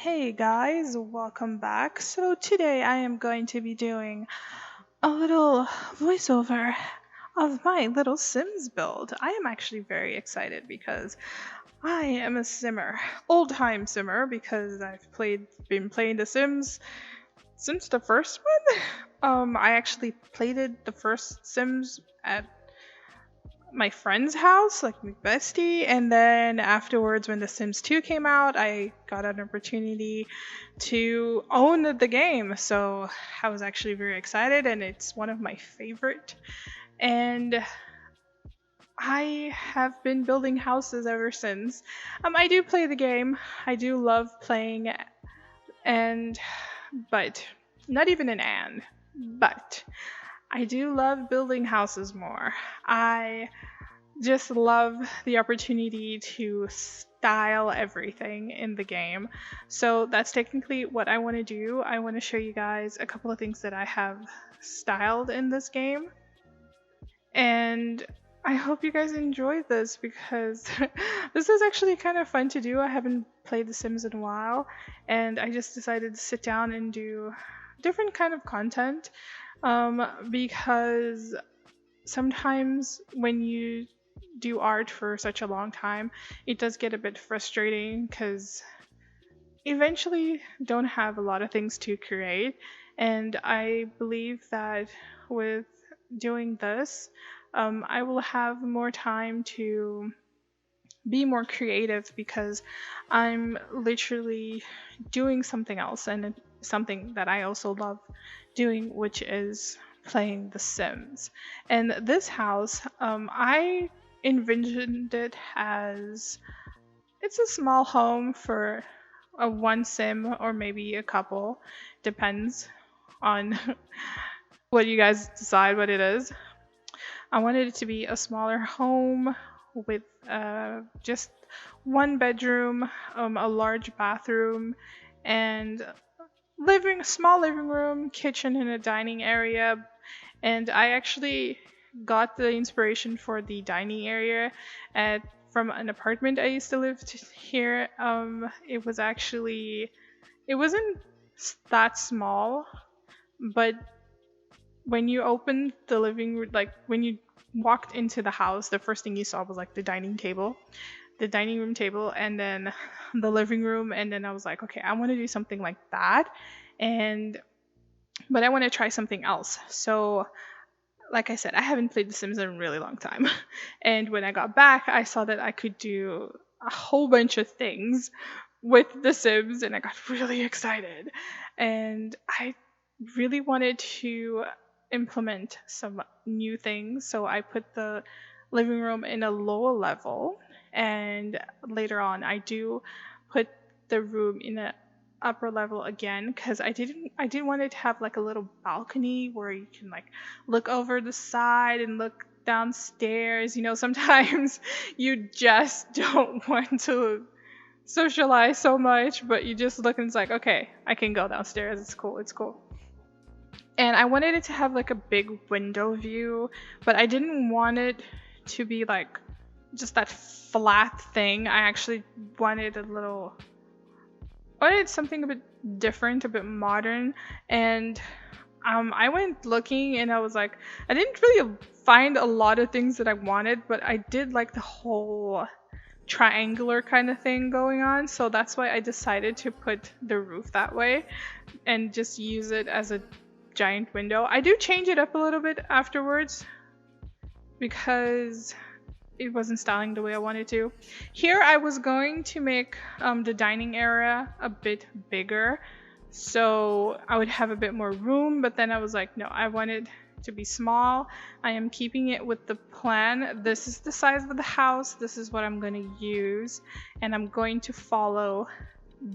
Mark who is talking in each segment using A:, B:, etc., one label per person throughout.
A: Hey guys, welcome back. So today I am going to be doing a little voiceover of my little Sims build. I am actually very excited because I am a simmer, old-time simmer, because been playing The Sims since the first one. I actually played the first Sims at my friend's house, like my bestie, and then afterwards when The Sims 2 came out, I got an opportunity to own the game. So I was actually very excited and it's one of my favorite. And I have been building houses ever since. I do play the game. I do love playing and but not even an and but I do love building houses more. I just love the opportunity to style everything in the game. So that's technically what I want to do. I want to show you guys a couple of things that I have styled in this game. And I hope you guys enjoy this because this is actually kind of fun to do. I haven't played The Sims in a while, and I just decided to sit down and do different kind of content because sometimes when you do art for such a long time, it does get a bit frustrating because eventually don't have a lot of things to create. And I believe that with doing this, I will have more time to be more creative because I'm literally doing something else and something that I also love doing, which is playing The Sims. And this house, I envisioned it as it's a small home for a one sim or maybe a couple, depends on what you guys decide what it is. I wanted it to be a smaller home with just one bedroom, a large bathroom, and small living room, kitchen, and a dining area. And I actually got the inspiration for the dining area from an apartment I used to live here. It wasn't that small, but when you opened the living room, like when you walked into the house, the first thing you saw was like the dining room table, and then the living room. And then I was like, okay, I want to do something like that. But I want to try something else. So like I said, I haven't played The Sims in a really long time. And when I got back, I saw that I could do a whole bunch of things with The Sims, and I got really excited. And I really wanted to implement some new things. So I put the living room in a lower level, and later on, I do put the room in a upper level again because I didn't want it to have like a little balcony where you can like look over the side and look downstairs. Sometimes you just don't want to socialize so much, but you just look and it's like, okay, I can go downstairs. It's cool. And I wanted it to have like a big window view, but I didn't want it to be like just that flat thing. I actually wanted something a bit different, a bit modern. And I went looking and I was like, I didn't really find a lot of things that I wanted, but I did like the whole triangular kind of thing going on. So that's why I decided to put the roof that way and just use it as a giant window. I do change it up a little bit afterwards because it wasn't styling the way I wanted to. Here I was going to make the dining area a bit bigger so I would have a bit more room, but then I was like, no, I want it to be small. I am keeping it with the plan. This is the size of the house. This is what I'm going to use, and I'm going to follow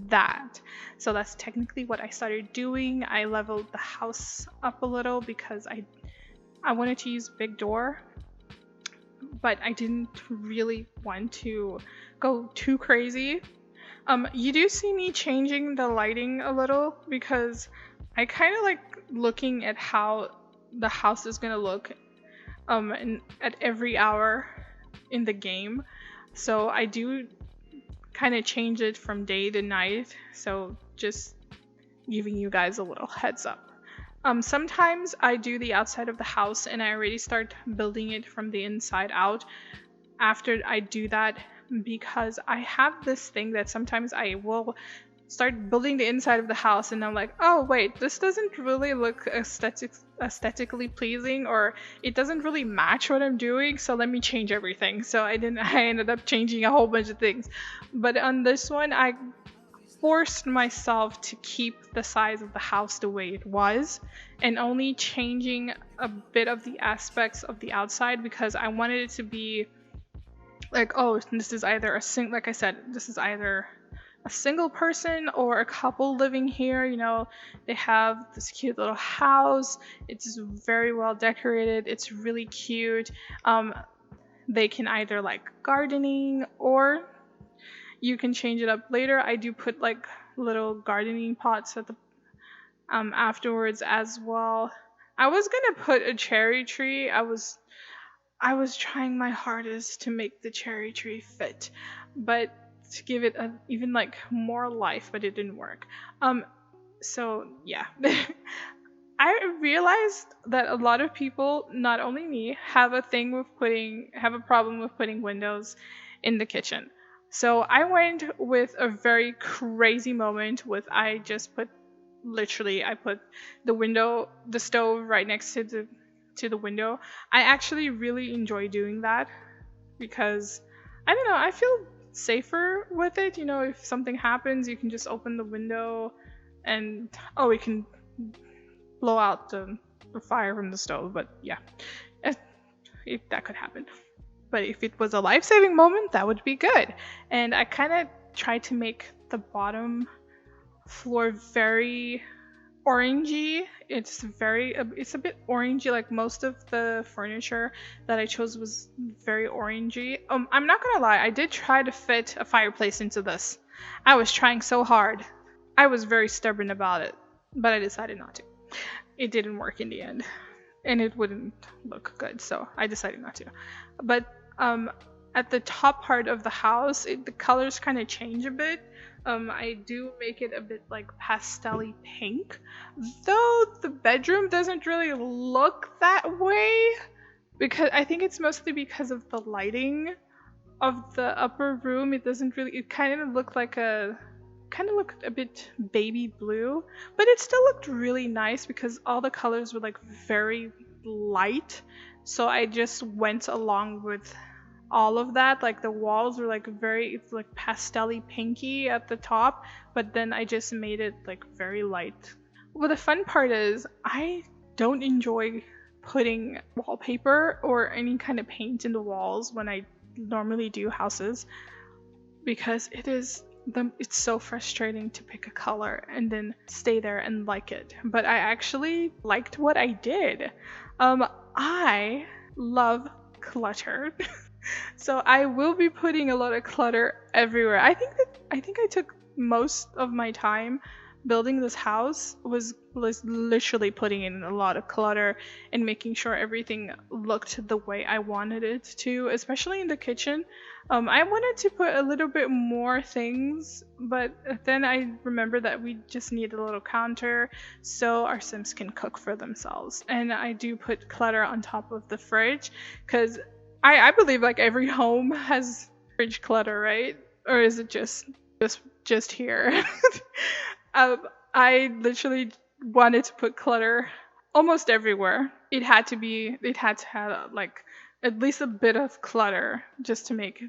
A: that. So that's technically what I started doing. I leveled the house up a little because I wanted to use big door, but I didn't really want to go too crazy. You do see me changing the lighting a little because I kind of like looking at how the house is gonna look at every hour in the game. So I do kind of change it from day to night. So just giving you guys a little heads up. Sometimes I do the outside of the house and I already start building it from the inside out after I do that, because I have this thing that sometimes I will start building the inside of the house and I'm like, oh wait, this doesn't really look aesthetically pleasing, or it doesn't really match what I'm doing, so let me change everything. So I ended up changing a whole bunch of things. But on this one, I forced myself to keep the size of the house the way it was and only changing a bit of the aspects of the outside, because I wanted it to be like, oh, this is either like I said, this is either a single person or a couple living here. You know, they have this cute little house. It's very well decorated. It's really cute. They can either like gardening, or you can change it up later. I do put like little gardening pots at the afterwards as well. I was gonna put a cherry tree. I was trying my hardest to make the cherry tree fit, but to give it even like more life, but it didn't work. So yeah. I realized that a lot of people, not only me, have a problem with putting windows in the kitchen. So I went with a very crazy moment with I put the stove right next to the window. I actually really enjoy doing that because I don't know, I feel safer with it. You know, if something happens, you can just open the window and it can blow out the fire from the stove. But yeah, if that could happen. But if it was a life-saving moment, that would be good. And I kind of tried to make the bottom floor very orangey. It's a bit orangey, like most of the furniture that I chose was very orangey. I'm not gonna lie, I did try to fit a fireplace into this. I was trying so hard. I was very stubborn about it, but I decided not to. It didn't work in the end, and it wouldn't look good, so I decided not to. But at the top part of the house, the colors kind of change a bit. I do make it a bit like pastel-y pink, though the bedroom doesn't really look that way, because I think it's mostly because of the lighting of the upper room. It kind of looked a bit baby blue, but it still looked really nice because all the colors were like very light. So I just went along with all of that. Like the walls were like it's like pastel-y pinky at the top, but then I just made it like very light. Well, the fun part is I don't enjoy putting wallpaper or any kind of paint in the walls when I normally do houses, because it's so frustrating to pick a color and then stay there and like it. But I actually liked what I did. I love clutter. So I will be putting a lot of clutter everywhere. I think I took most of my time building this house was literally putting in a lot of clutter and making sure everything looked the way I wanted it to, especially in the kitchen. I wanted to put a little bit more things, but then I remembered that we just need a little counter so our Sims can cook for themselves. And I do put clutter on top of the fridge because I believe like every home has fridge clutter, right? Or is it just here? I literally wanted to put clutter almost everywhere. It had to have like at least a bit of clutter just to make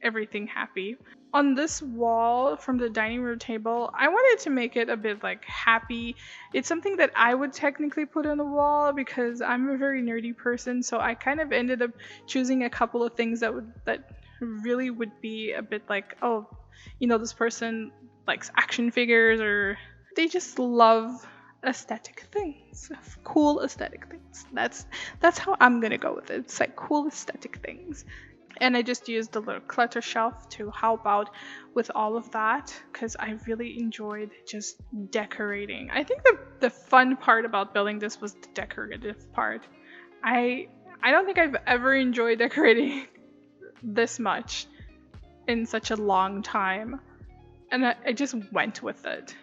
A: everything happy. On this wall from the dining room table, I wanted to make it a bit like happy. It's something that I would technically put on the wall because I'm a very nerdy person, so I kind of ended up choosing a couple of things that really would be a bit like, oh, you know, this person likes action figures, or they just love aesthetic things, cool aesthetic things. That's how I'm gonna go with it. It's like cool aesthetic things. And I just used the little clutter shelf to help out with all of that because I really enjoyed just decorating. I think the fun part about building this was the decorative part. I don't think I've ever enjoyed decorating this much in such a long time, and I just went with it.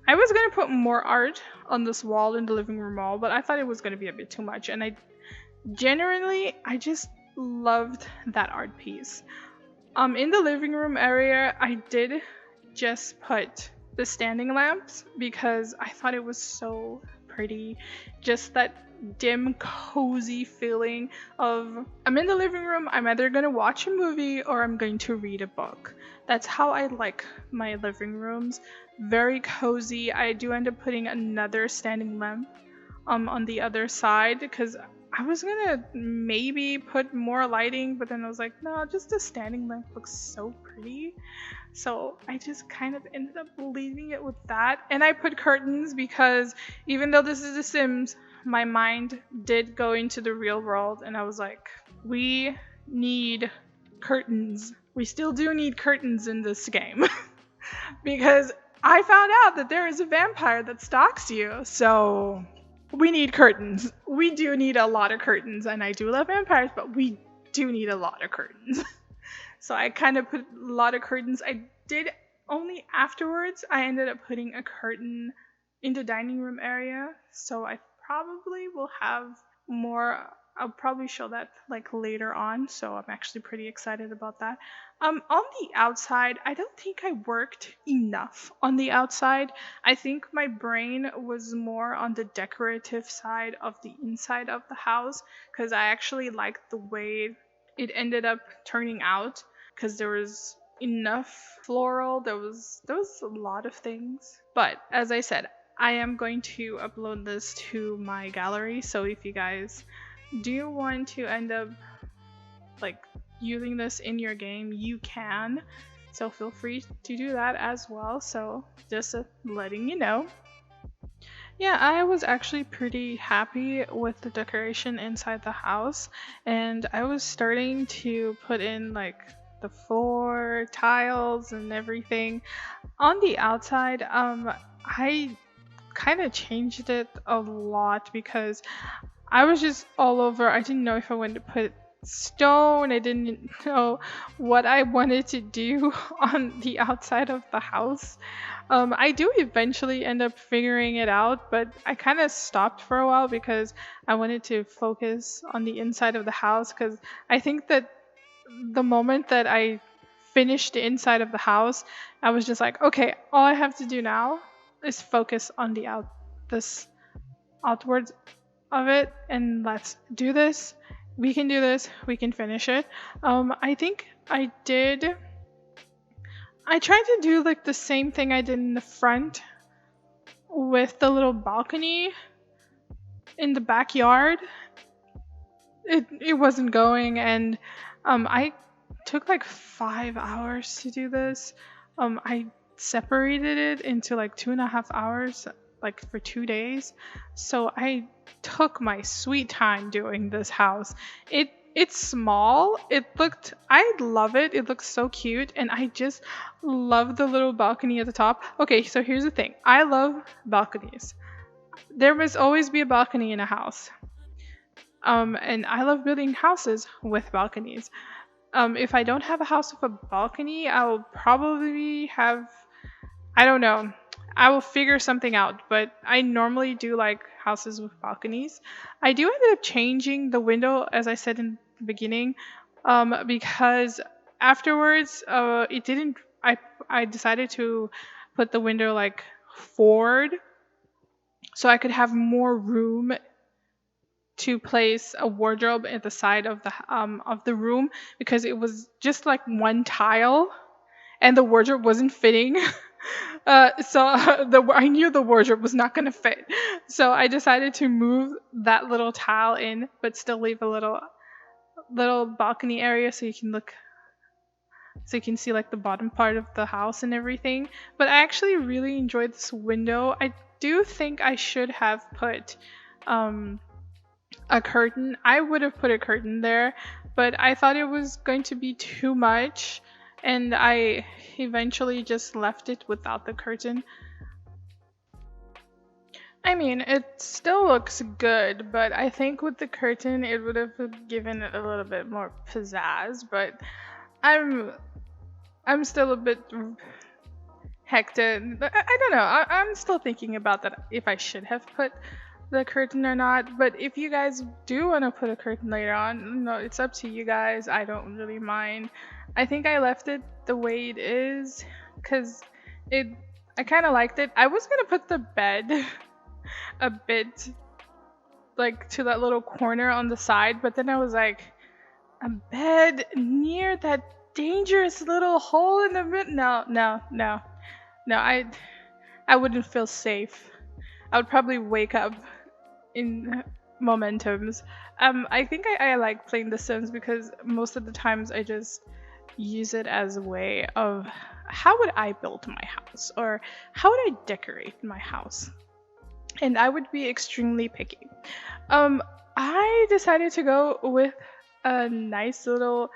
A: I was gonna put more art on this wall in the living room wall, but I thought it was gonna be a bit too much, and I just loved that art piece. In the living room area, I did just put the standing lamps because I thought it was so pretty. Just that dim, cozy feeling of I'm in the living room, I'm either gonna watch a movie or I'm going to read a book. That's how I like my living rooms. Very cozy. I do end up putting another standing lamp on the other side because I was gonna maybe put more lighting, but then I was like, no, just the standing lamp looks so pretty. So I just kind of ended up leaving it with that. And I put curtains because even though this is The Sims, my mind did go into the real world and I was like, we need curtains. We still do need curtains in this game. Because I found out that there is a vampire that stalks you. So we need curtains. We do need a lot of curtains. And I do love vampires, but we do need a lot of curtains. So I kind of put a lot of curtains. I did only afterwards. I ended up putting a curtain in the dining room area. So I probably will have more. I'll probably show that like later on. So I'm actually pretty excited about that. On the outside, I don't think I worked enough on the outside. I think my brain was more on the decorative side of the inside of the house because I actually liked the way it ended up turning out because there was enough floral. There was a lot of things. But as I said, I am going to upload this to my gallery. So if you guys do want to end up like using this in your game, you can. So feel free to do that as well. So just letting you know. Yeah, I was actually pretty happy with the decoration inside the house, and I was starting to put in like the floor tiles and everything. On the outside, I kind of changed it a lot because I was just all over. I didn't know if I wanted to put stone. I didn't know what I wanted to do on the outside of the house. I do eventually end up figuring it out, but I kind of stopped for a while because I wanted to focus on the inside of the house because I think that the moment that I finished the inside of the house, I was just like, okay, all I have to do now is focus on this outwards of it, and let's do this. We can do this. We can finish it. I think I tried to do like the same thing I did in the front with the little balcony in the backyard. It wasn't going, and I took like 5 hours to do this. I separated it into like 2.5 hours, like for 2 days. So I took my sweet time doing this house. It's small. I love it. It looks so cute, and I just love the little balcony at the top. Okay, so here's the thing. I love balconies. There must always be a balcony in a house. And I love building houses with balconies. If I don't have a house with a balcony, I'll probably have, I don't know, I will figure something out, but I normally do like houses with balconies. I do end up changing the window, as I said in the beginning, because afterwards, I decided to put the window like forward so I could have more room to place a wardrobe at the side of the room because it was just like one tile and the wardrobe wasn't fitting. I knew the wardrobe was not going to fit. So I decided to move that little tile in, but still leave a little balcony area so you can see like the bottom part of the house and everything. But I actually really enjoyed this window. I do think I should have put a curtain. I would have put a curtain there, but I thought it was going to be too much, and I eventually just left it without the curtain. I mean, it still looks good, but I think with the curtain it would have given it a little bit more pizzazz, but I'm still a bit hectic. I don't know. I'm still thinking about that if I should have put the curtain or not. But if you guys do want to put a curtain later on, no, it's up to you guys. I don't really mind. I think I left it the way it is because I kind of liked it. I was gonna put the bed a bit like to that little corner on the side, but then I was like, a bed near that dangerous little hole in the middle? No. I wouldn't feel safe. I would probably wake up in momentums. I think I like playing The Sims because most of the times I just use it as a way of how would I build my house or how would I decorate my house? And I would be extremely picky. I decided to go with a nice little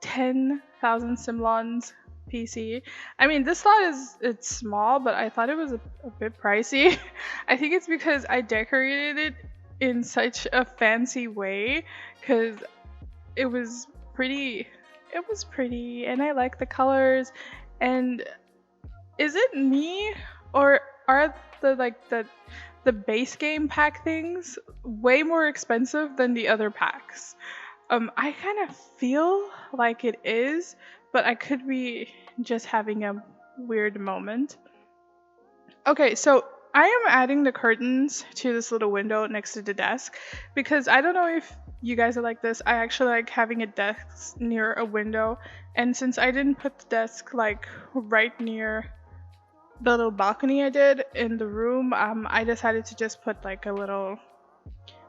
A: 10,000 Simlons PC. I mean, this lot it's small, but I thought it was a bit pricey. I think it's because I decorated it in such a fancy way because it was pretty. It was pretty, and I like the colors. And is it me, or are the base game pack things way more expensive than the other packs? I kind of feel like it is, but I could be just having a weird moment. Okay, so I am adding the curtains to this little window next to the desk because I don't know if you guys are like this. I actually like having a desk near a window, and since I didn't put the desk like right near the little balcony I did in the room, I decided to just put like a little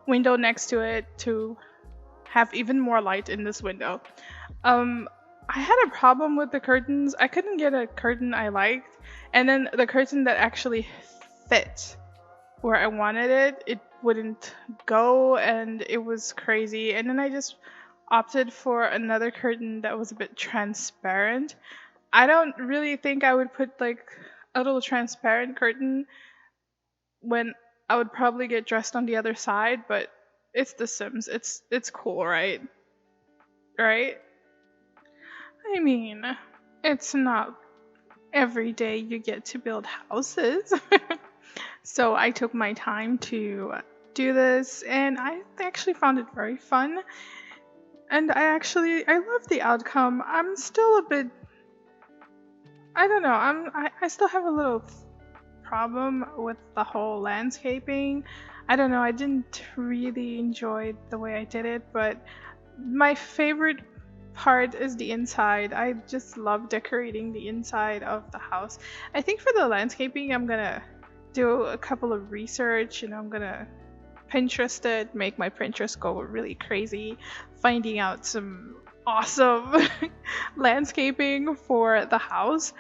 A: window next to it to have even more light in this window. I had a problem with the curtains. I couldn't get a curtain I liked, and then the curtain that actually fit where I wanted it wouldn't go, and it was crazy. And then I just opted for another curtain that was a bit transparent. I don't really think I would put like a little transparent curtain when I would probably get dressed on the other side, but it's The Sims. It's cool, right? Right? I mean, it's not every day you get to build houses. So I took my time to do this, and I actually found it very fun. And I love the outcome. I'm still a bit, I don't know, I still have a little problem with the whole landscaping. I don't know, I didn't really enjoy the way I did it, but my favorite part is the inside. I just love decorating the inside of the house. I think for the landscaping, I'm gonna do a couple of research, and I'm gonna Pinterest it, make my Pinterest go really crazy, finding out some awesome landscaping for the house.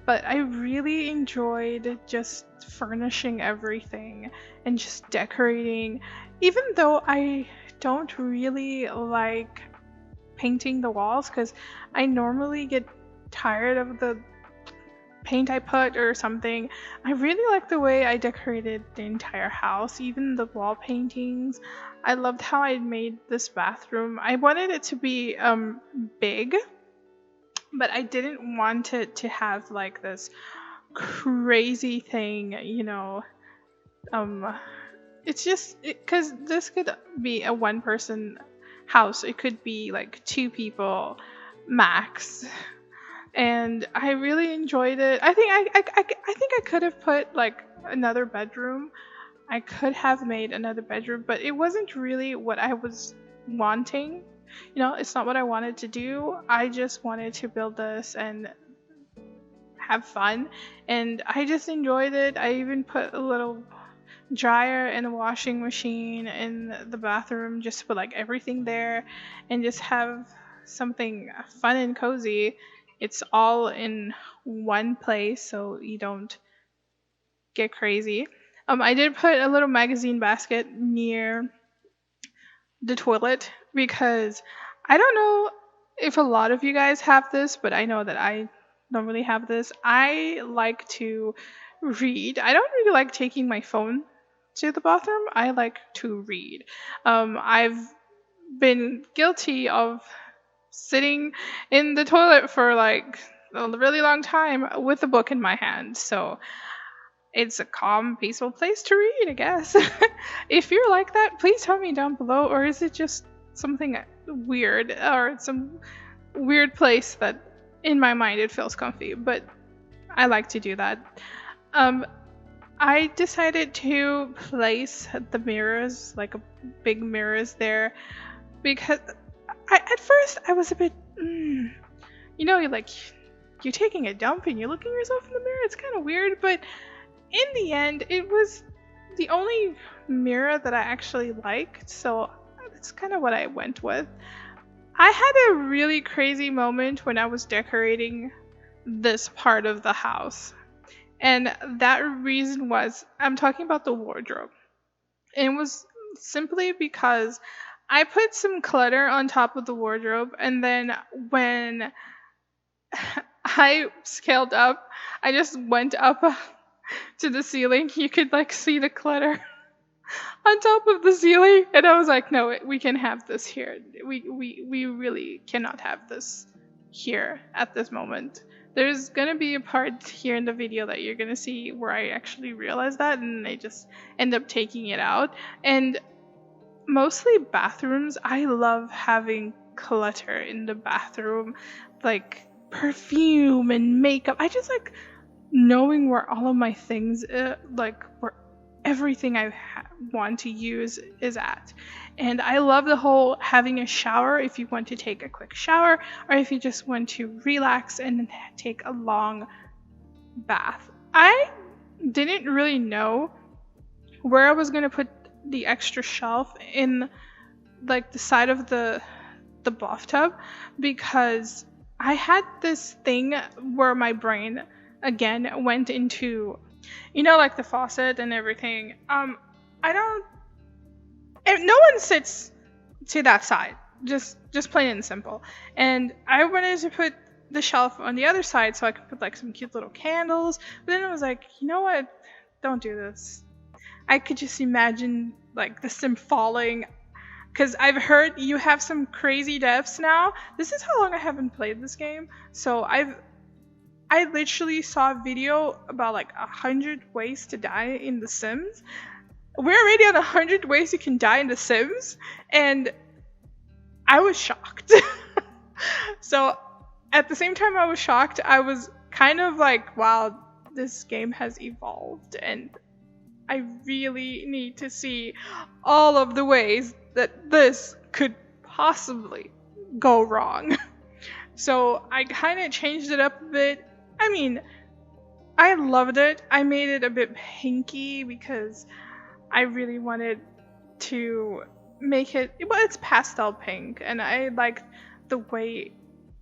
A: But I really enjoyed just furnishing everything and just decorating, even though I don't really like painting the walls because I normally get tired of the paint I put or something. I really like the way I decorated the entire house, even the wall paintings. I loved how I made this bathroom. I wanted it to be big, but I didn't want it to have like this crazy thing, you know. It's just because this could be a one person house. It could be like two people max. And I really enjoyed it. I think I could have put like another bedroom. I could have made another bedroom, but it wasn't really what I was wanting. You know, it's not what I wanted to do. I just wanted to build this and have fun, and I just enjoyed it. I even put a little dryer and a washing machine in the bathroom just to put like everything there and just have something fun and cozy. It's all in one place so you don't get crazy. I did put a little magazine basket near the toilet because I don't know if a lot of you guys have this, but I know that I don't really have this. I like to read. I don't really like taking my phone to the bathroom. I like to read. I've been guilty of sitting in the toilet for like a really long time with a book in my hand. So it's a calm, peaceful place to read, I guess. If you're like that, please tell me down below, or is it just something weird or some weird place that in my mind it feels comfy, but I like to do that. Um, I decided to place the mirrors, like a big mirrors there, because at first I was a bit, you're like, you're taking a dump and you're looking yourself in the mirror. It's kind of weird, but in the end, it was the only mirror that I actually liked, so that's kind of what I went with. I had a really crazy moment when I was decorating this part of the house. And that reason was, I'm talking about the wardrobe. And it was simply because I put some clutter on top of the wardrobe, and then when I scaled up, I just went up to the ceiling. You could like see the clutter on top of the ceiling, and I was like, no, we can have this here. We really cannot have this here at this moment. There's gonna be a part here in the video that you're gonna see where I actually realized that, and I just end up taking it out. And mostly bathrooms, I love having clutter in the bathroom, like perfume and makeup. I just like knowing where all of my things, like where everything I want to use is at. And I love the whole having a shower if you want to take a quick shower, or if you just want to relax and take a long bath. I didn't really know where I was going to put the extra shelf in like the side of the bathtub, because I had this thing where my brain again went into, like the faucet and everything. No one sits to that side, just plain and simple. And I wanted to put the shelf on the other side so I could put like some cute little candles. But then I was like, you know what? Don't do this. I could just imagine like the sim falling, because I've heard you have some crazy deaths now. This is how long I haven't played this game. So I literally saw a video about like 100 ways to die in The Sims. We're already on 100 ways you can die in The Sims, and I was shocked. So at the same time I was shocked, I was kind of like, wow, this game has evolved, and I really need to see all of the ways that this could possibly go wrong. So I kind of changed it up a bit. I mean, I loved it. I made it a bit pinky because I really wanted to make it, well, it's pastel pink, and I liked the way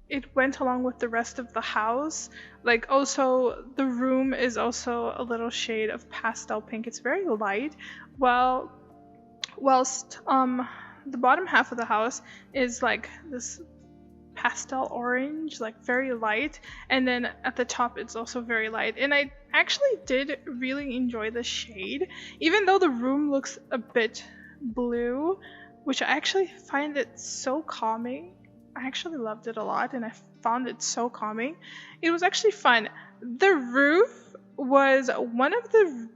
A: it went along with the rest of the house. Like, also the room is also a little shade of pastel pink. It's very light, whilst the bottom half of the house is like this pastel orange, like very light, and then at the top it's also very light. And I actually did really enjoy the shade, even though the room looks a bit blue, which I actually find it so calming. I actually loved it a lot, and I found it so calming. It was actually fun. The roof was one of the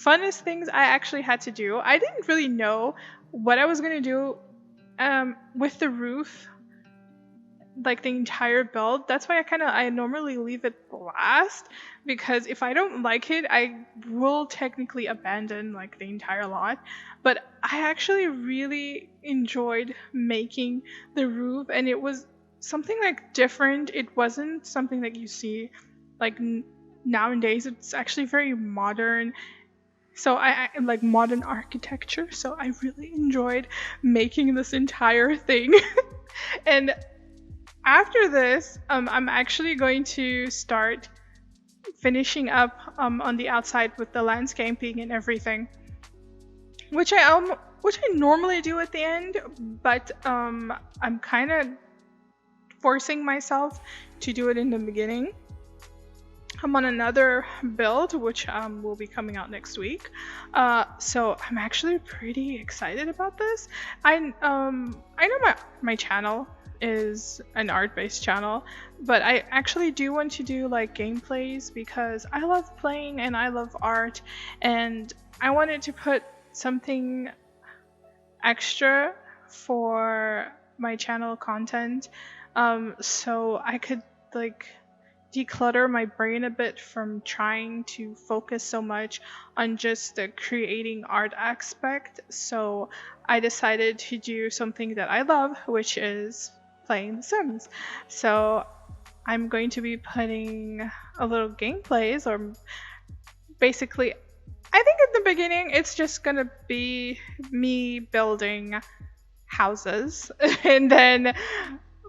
A: funnest things I actually had to do. I didn't really know what I was going to do with the roof, like the entire build. That's why I normally leave it last, because if I don't like it, I will technically abandon like the entire lot. But I actually really enjoyed making the roof, and it was something like different. It wasn't something that you see like nowadays. It's actually very modern. So I like modern architecture. So I really enjoyed making this entire thing. And after this, I'm actually going to start finishing up on the outside with the landscaping and everything, which I normally do at the end, but I'm kind of forcing myself to do it in the beginning. I'm on another build, which will be coming out next week. So I'm actually pretty excited about this. I know my channel is an art-based channel, but I actually do want to do like gameplays because I love playing and I love art, and I wanted to put something extra for my channel content, so I could like declutter my brain a bit from trying to focus so much on just the creating art aspect. So I decided to do something that I love, which is playing The Sims. So I'm going to be putting a little gameplays, or basically, I think at the beginning it's just gonna be me building houses and then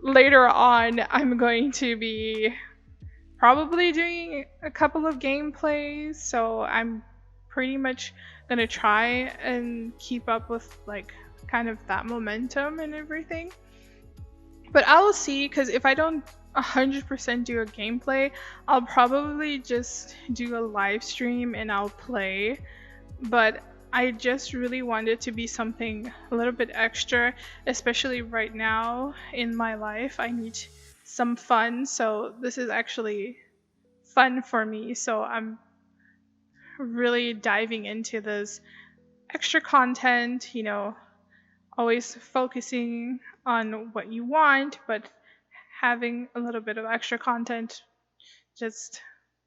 A: later on I'm going to be probably doing a couple of gameplays, so I'm pretty much gonna try and keep up with like kind of that momentum and everything. But I will see, because if I don't 100% do a gameplay, I'll probably just do a live stream and I'll play. But I just really want it to be something a little bit extra, especially right now in my life. I need some fun, so this is actually fun for me. So I'm really diving into this extra content, you know, always focusing on what you want, but having a little bit of extra content just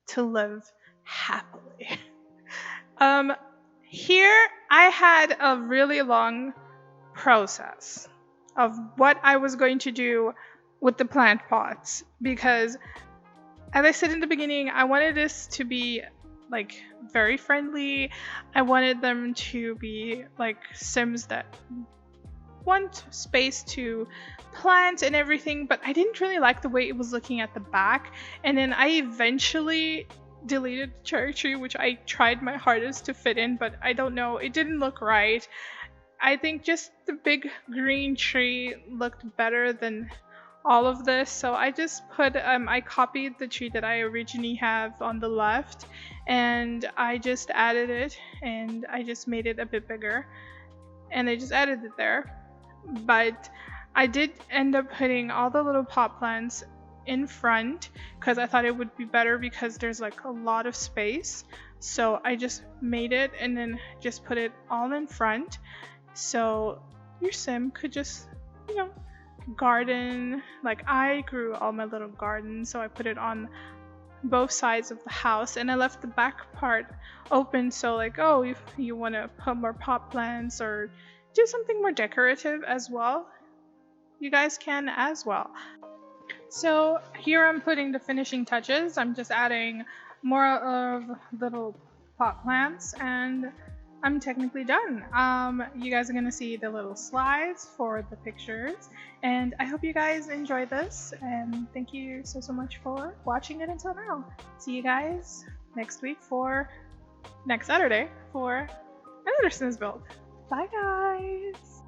A: to live happily. Here I had a really long process of what I was going to do with the plant pots, because as I said in the beginning, I wanted this to be like very friendly. I wanted them to be like Sims that want space to plant and everything, but I didn't really like the way it was looking at the back. And then I eventually deleted the cherry tree, which I tried my hardest to fit in, but I don't know, it didn't look right. I think just the big green tree looked better than all of this, so I just put I copied the tree that I originally have on the left and I just added it, and I just made it a bit bigger and I just added it there. But I did end up putting all the little pot plants in front because I thought it would be better because there's like a lot of space. So I just made it and then just put it all in front, so your sim could just, you know, garden. Like I grew all my little gardens, so I put it on both sides of the house and I left the back part open, so like, oh, if you want to put more pot plants or do something more decorative as well, you guys can as well. So here I'm putting the finishing touches. I'm just adding more of little pot plants and I'm technically done. You guys are gonna see the little slides for the pictures, and I hope you guys enjoy this, and thank you so much for watching it until now. See you guys next Saturday for another Sims build. Bye guys!